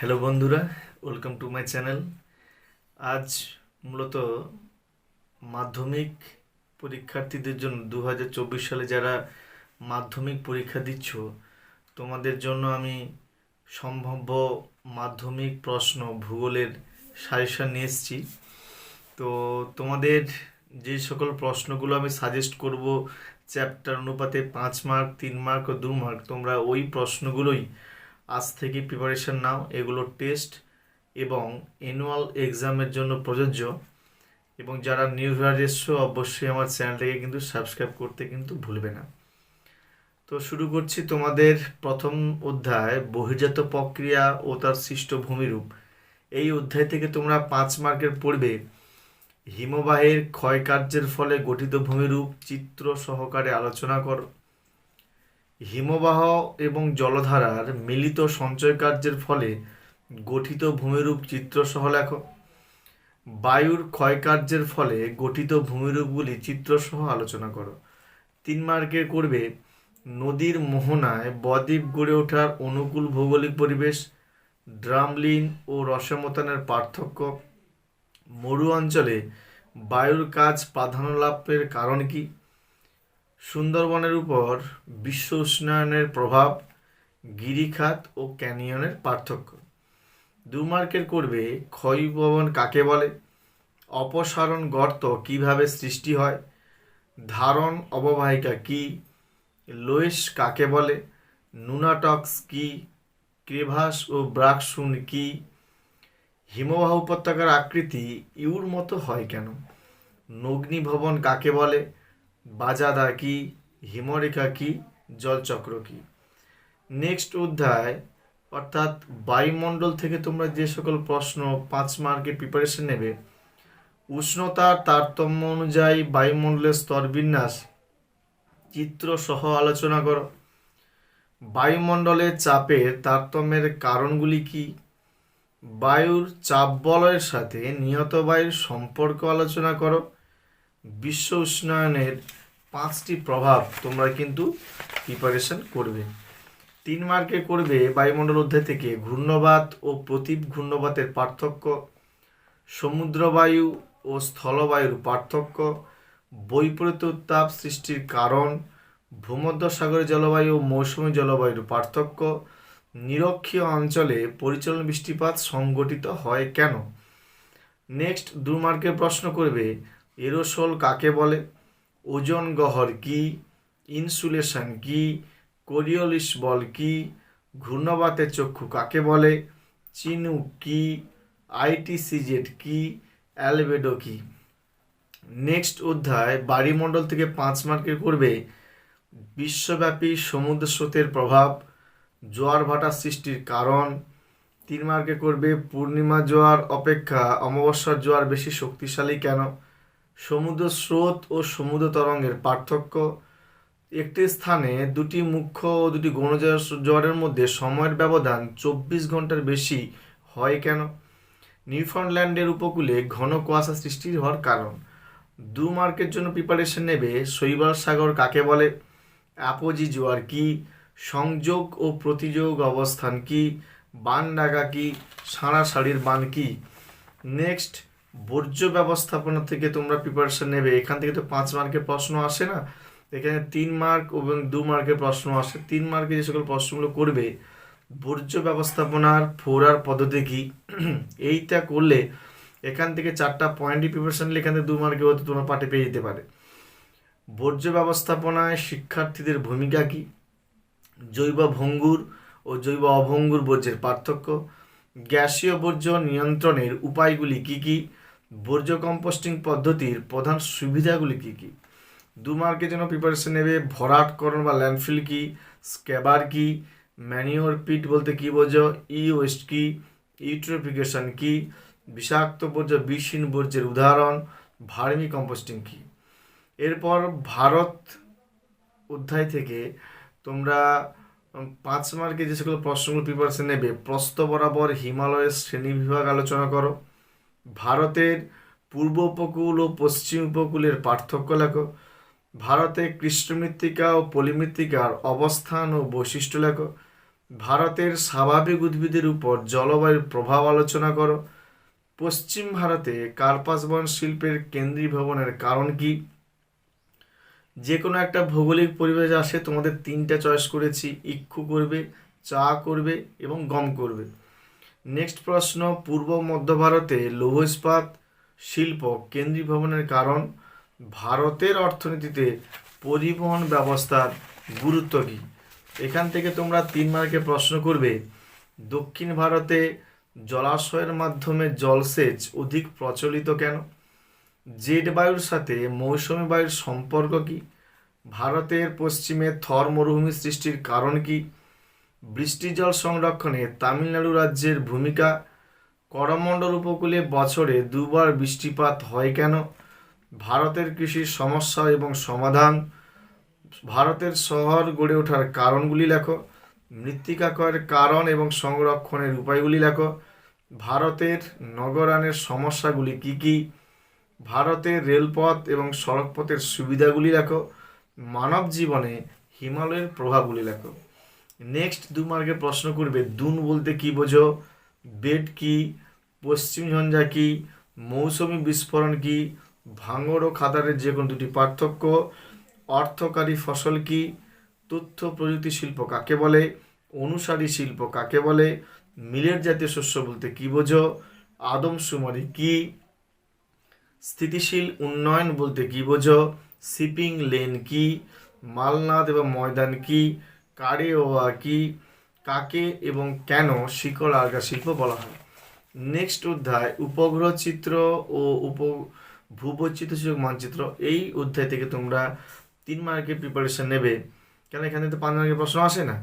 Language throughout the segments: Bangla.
হ্যালো বন্ধুরা, ওয়েলকাম টু মাই চ্যানেল। আজ মূলত মাধ্যমিক পরীক্ষার্থীদের জন্য 2024 সালে যারা মাধ্যমিক পরীক্ষা দিচ্ছ তোমাদের জন্য আমি সম্ভাব্য মাধ্যমিক প্রশ্ন ভূগোলের সাজেশন নিয়ে এসেছি। তো তোমাদের যে সকল প্রশ্নগুলো আমি সাজেস্ট করব চ্যাপ্টার অনুপাতে 5 মার্ক, 3 মার্ক ও 2 মার্ক, তোমরা ওই প্রশ্নগুলোই আজ থেকে প্রিপারেশন নাও। এগুলো টেস্ট এবং অ্যানুয়াল এক্সামের জন্য প্রযোজ্য। এবং যারা নিউ ভিউয়ার এসছো অবশ্যই আমার চ্যানেলটাকে কিন্তু সাবস্ক্রাইব করতে কিন্তু ভুলবে না। তো শুরু করছি তোমাদের প্রথম অধ্যায় বহির্জাত প্রক্রিয়া ও তার সৃষ্ট ভূমিরূপ। এই অধ্যায় থেকে তোমরা 5 মার্কের পড়বে হিমবাহের ক্ষয়কার্যের ফলে গঠিত ভূমিরূপ চিত্র সহকারে আলোচনা করো। হিমবাহ এবং জলধারার মিলিত সঞ্চয় কার্যের ফলে গঠিত ভূমিরূপ চিত্রসহ লেখো। বায়ুর ক্ষয়কার্যের ফলে গঠিত ভূমিরূপগুলি চিত্রসহ আলোচনা করো। 3 মার্কের করবে নদীর মোহনায় বদ্বীপ গড়ে ওঠার অনুকূল ভৌগোলিক পরিবেশ, ড্রামলিন ও রসমতানের পার্থক্য, মরু অঞ্চলে বায়ুর কাজ প্রাধান্য লাভের কারণ কি, সুন্দরবনের উপর বিশ্ব উষ্ণায়নের প্রভাব, গিরিখাত ও ক্যানিয়নের পার্থক্য। 2 মার্কের করবে ক্ষয়ভবন কাকে বলে, অপসারণ গর্ত কিভাবে সৃষ্টি হয়, ধারণ অববাহিকা কি, লোয়েস কাকে বলে, নুনাটক্স কি, ক্রেভাস ও ব্রাকসুন কি, হিমবাহ উপত্যকার আকৃতি ইউর মতো হয় কেন, নগ্নিভবন কাকে বলে, বাজাদা কি, হিমরেখা কি, জলচক্র কি। নেক্সট অধ্যায় অর্থাৎ বায়ুমণ্ডল থেকে তোমরা যে সকল প্রশ্ন 5 মার্কের প্রিপারেশন নেবে, উষ্ণতার তারতম্য অনুযায়ী বায়ুমণ্ডলের স্তরবিন্যাস চিত্র সহ আলোচনা করো। বায়ুমণ্ডলের চাপের তারতম্যের কারণগুলি কি, বায়ুর চাপ বলয়ের সাথে নিয়ত বায়ুর সম্পর্ক আলোচনা করো। বিশ্ব উষ্ণায়নের 5টি প্রভাব তোমরা কিন্তু প্রিপারেশন করবে। 3 মার্কে করবে বায়ুমণ্ডল অধ্যায় থেকে ঘূর্ণবাত ও প্রতীপ ঘূর্ণবাতের পার্থক্য, সমুদ্রবায়ু ও স্থলবায়ুর পার্থক্য, বৈপরীত্য উত্তাপ সৃষ্টির কারণ, ভূমধ্যসাগরের জলবায়ু ও মৌসুমী জলবায়ুর পার্থক্য, নিরক্ষীয় অঞ্চলে পরিচালন বৃষ্টিপাত সংঘটিত হয় কেন। নেক্সট 2 মার্কের প্রশ্ন করবে এরোসোল কাকে বলে, ওজোন গহ্বর কি, ইনসুলেশন কি, কোরিওলিস বল কি, ঘূর্ণবাতের চক্ষু কাকে বলে, চিনুক কি, আইটিসিজেড কি, অ্যালবেডো কি। নেক্সট অধ্যায় বায়ুমণ্ডল থেকে 5 মার্কের করবে বিশ্বব্যাপী সমুদ্র স্রোতের প্রভাব, জোয়ার ভাটার সৃষ্টির কারণ। 3 মার্কে করবে পূর্ণিমা জোয়ার অপেক্ষা অমাবস্যার জোয়ার বেশি শক্তিশালী কেন, সমুদ্র স্রোত ও সমুদ্র তরঙ্গের পার্থক্য, একটি স্থানে দুটি মুখ্য ও দুটি গৌণ জোয়ারের মধ্যে সময়ের ব্যবধান 24 ঘন্টার বেশি হয় কেন, নিউফাউন্ডল্যান্ডের উপকূলে ঘন কুয়াশা সৃষ্টি হওয়ার কারণ। 2 মার্কের জন্য প্রিপারেশন নেবে শৈবাল সাগর কাকে বলে, অ্যাপোজি জোয়ার কি, সংযোগ ও প্রতিযোগ অবস্থান কি, বান ডাকা কি, সাঁড়াশাড়ির বান কি। নেক্সট বর্জ্য ব্যবস্থাপনা থেকে তোমরা প্রিপারেশন নেবে। এখান থেকে তো 5 মার্কের প্রশ্ন আসে না, এখানে 3 মার্ক এবং 2 মার্কের প্রশ্ন আসে। 3 মার্কে যে সকল প্রশ্নগুলো করবে বর্জ্য ব্যবস্থাপনার 4R পদ্ধতি কি, এইটা করলে এখান থেকে 4টা পয়েন্টই প্রিপারেশন নিলে এখান থেকে 2 মার্কে হয়তো তোমার পাঠে পেয়ে যেতে পারে। বর্জ্য ব্যবস্থাপনায় শিক্ষার্থীদের ভূমিকা কি, জৈব ভঙ্গুর ও জৈব অভঙ্গুর বর্জ্যের পার্থক্য, গ্যাসীয় বর্জ্য নিয়ন্ত্রণের উপায়গুলি কি কি, বর্জ্য কম্পোস্টিং পদ্ধতির প্রধান সুবিধাগুলি কি কি। 2 মার্কের জন্য প্রিপারেশন নেবে ভরাটকরণ বা ল্যান্ডফিল কি, স্ক্যাবার কি, ম্যানিওর পিট বলতে কি বোঝো, ই ওয়েস্ট কি, ইউট্রোফিকেশন কি, বিষাক্ত বর্জ্য বিষহীন বর্জ্যের উদাহরণ, ভার্মি কম্পোস্টিং কি। এরপর ভারত অধ্যায় থেকে তোমরা 5 মার্কে যে সকল প্রশ্নগুলো প্রিপারেশন নেবে, প্রস্থ বরাবর হিমালয়ের শ্রেণীবিভাগ আলোচনা করো, ভারতের পূর্ব উপকূল ও পশ্চিম উপকূলের পার্থক্য লেখো, ভারতে কৃষ্ণ মৃত্তিকা ও পলিমৃত্তিকার অবস্থান ও বৈশিষ্ট্য লেখো, ভারতের স্বাভাবিক উদ্ভিদের উপর জলবায়ুর প্রভাব আলোচনা করো। পশ্চিম ভারতে কার্পাস বন শিল্পের কেন্দ্রীভবনের কারণ কি? যে কোনো একটা ভৌগোলিক পরিবেশ আসে, তোমাদের তিনটা চয়েস করেছি, ইক্ষু করবে, চা করবে এবং গম করবে। নেক্সট প্রশ্ন, পূর্ব মধ্য ভারতে লৌহ ইস্পাত শিল্প কেন্দ্রীভবনের কারণ। ভারতের অর্থনীতিতে পরিবহন ব্যবস্থার গুরুত্ব কী? এখান থেকে তোমরা 3 মার্কে প্রশ্ন করবে, দক্ষিণ ভারতে জলাশয়ের মাধ্যমে জলসেচ অধিক প্রচলিত কেন? জেট বায়ুর সাথে মৌসুমী বায়ুর সম্পর্ক কি? ভারতের পশ্চিমে থর মরুভূমি সৃষ্টির কারণ কি? বৃষ্টি জল সংরক্ষণে তামিলনাড়ু রাজ্যের ভূমিকা। করমণ্ডল উপকূলে বছরে 2বার বৃষ্টিপাত হয় কেন? ভারতের কৃষির সমস্যা এবং সমাধান। ভারতের শহর গড়ে ওঠার কারণগুলি লেখো। মৃত্তিকা ক্ষয়ের কারণ এবং সংরক্ষণের উপায়গুলি লেখো। ভারতের নগরায়নের সমস্যাগুলি কি কি? ভারতের রেলপথ এবং সড়কপথের সুবিধাগুলি লেখো। মানব জীবনে হিমালয়ের প্রভাবগুলি লেখো। নেক্সট 2 মার্কের প্রশ্ন করবে, দুন বলতে কি বোঝো? বেড কি? পশ্চিম ঝঞ্ঝা কি? মৌসুমী বিস্ফোরণ কি? ভাঙড় ও খাদারের যে কোনো দুটি পার্থক্য। অর্থকারী ফসল কি? তথ্য প্রযুক্তি শিল্প কাকে বলে? অনুসারী শিল্প কাকে বলে? মিলেট জাতীয় শস্য বলতে কি বোঝো? আদমশুমারি কি? স্থিতিশীল উন্নয়ন বলতে কি বোঝো? শিপিং লেন কি? মালনাদ এবং ময়দান কি? কারেওয়া কি? কাকে এবং কেন শিকড় আলগা শিল্প বলা হয়? নেক্সট অধ্যায় উপগ্রহ চিত্র ও ভূবৈচিত্র্য সূচক মানচিত্র। এই অধ্যায় থেকে তোমরা 3 মার্কের প্রিপারেশন নেবে, কেন এখানে তো 5 মার্কের প্রশ্ন আসে না।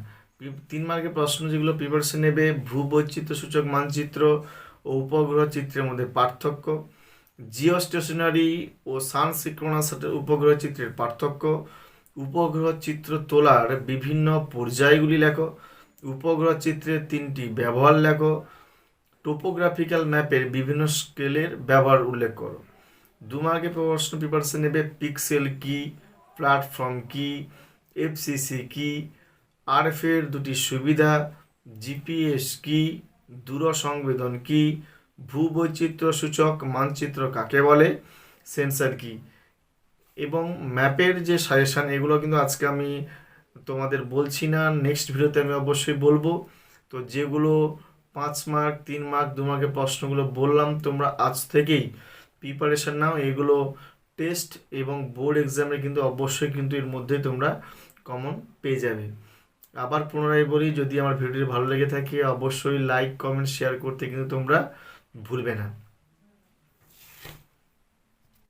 3 মার্কের প্রশ্ন যেগুলো প্রিপারেশন নেবে, ভূবৈচিত্র্য সূচক মানচিত্র ও উপগ্রহ চিত্রের মধ্যে পার্থক্য, জিও স্টেশনারি ও সান সিক্রোনাস উপগ্রহ চিত্রের পার্থক্য, উপগ্রহ চিত্র তোলার বিভিন্ন পর্যায়গুলি লেখো, উপগ্রহ চিত্রের 3টি ব্যবহার লেখো, টোপোগ্রাফিক্যাল ম্যাপের বিভিন্ন স্কেলের ব্যবহার উল্লেখ করো। 2 মার্কের প্রশ্ন প্রিপারেশন নেবে, পিক্সেল কি? প্ল্যাটফর্ম কি? এফসিসি কি? আরএফের দুটি সুবিধা, জিপিএস কি? দূর সংবেদন কি? ভূবৈচিত্র্য সূচক মানচিত্র কাকে বলে? সেন্সর কি? এবং ম্যাপের যে সাজেশান, এগুলো কিন্তু আজকে আমি তোমাদের বলছি না, নেক্সট ভিডিওতে আমি অবশ্যই বলবো। তো যেগুলো 5 মার্ক, 3 মার্ক, 2 মার্কের প্রশ্নগুলো বললাম, তোমরা আজ থেকেই প্রিপারেশান নাও। এগুলো টেস্ট এবং বোর্ড এক্সামে কিন্তু অবশ্যই কিন্তু এর মধ্যে তোমরা কমন পেয়ে যাবে। আবার পুনরায় বলি, যদি আমার ভিডিওটি ভালো লেগে থাকে অবশ্যই লাইক, কমেন্ট, শেয়ার করতে কিন্তু তোমরা ভুলবে না।